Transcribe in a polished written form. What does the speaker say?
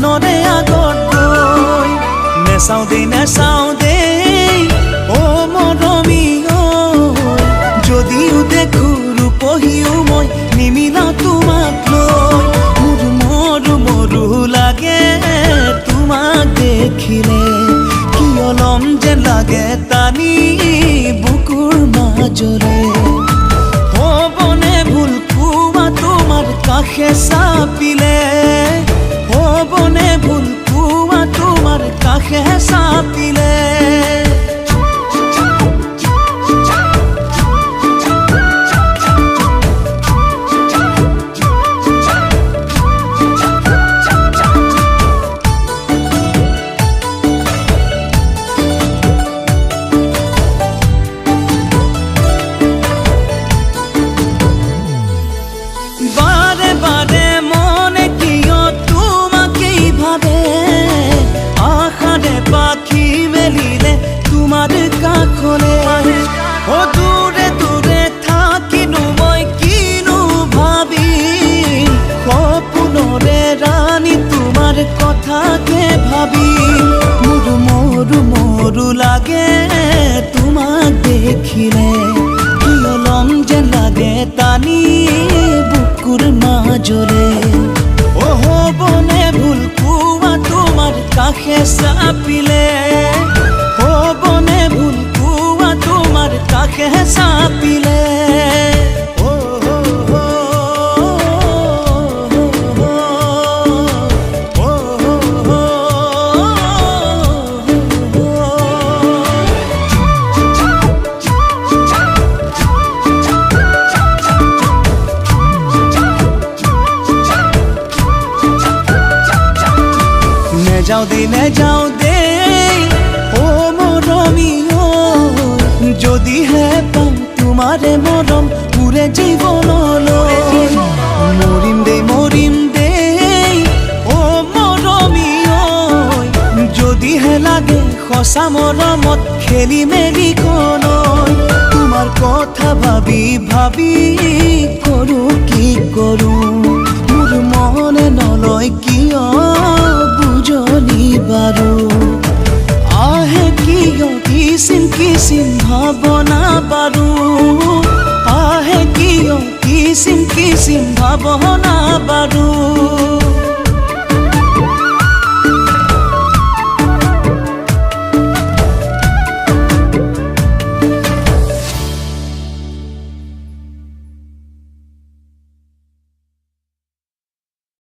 আনৰে আগত গৈ নেচাওঁ দেই অ মৰমী ঐ যদিও দেখো ৰূপহীও মই নিমিলাও তোমাক লৈ মৰু লাগে তোমাক দেখিলে কিয় লম যেন লাগে টানি বুকুৰ মাজৰে হ'বনে ভুল কোৱা তোমাৰ কাষে চাপিলে হ'বনে ভুল কোৱা তোমাৰ কাষে চাপিলে তোমার কাখলে ও দূরে দূরে থাকিনো মই কিনো ভাবি সপোনরে রানী তোমার কথাকে ভাবি মরু লাগে তোমাক দেখিলে কিয় লম যেন লাগে টানি বুকুৰ মাজৰে ও হ'বনে ভুল কোৱা তোমাৰ কাষে চাপিলে হ'বনে ভুল কোৱা তোমাৰ কাষে চাপিলে নেযাওঁ দেই ও মৰমী ঐ যদিহে পাম তোমাৰে মৰম পুৰে জীৱনলৈ মৰিম দেই ও মৰমী ঐ যদিহে লাগে সঁচা মৰমত খেলি মেলি কলৈ তোমাৰ কথা ভাবি কৰোঁ কি কৰোঁ মোৰ মনে নলয় কিয় বুঝনি বারো আহে কিয় কিসিম ভাবনা বারো আহে কিয় কিসিম ভাবনা বারো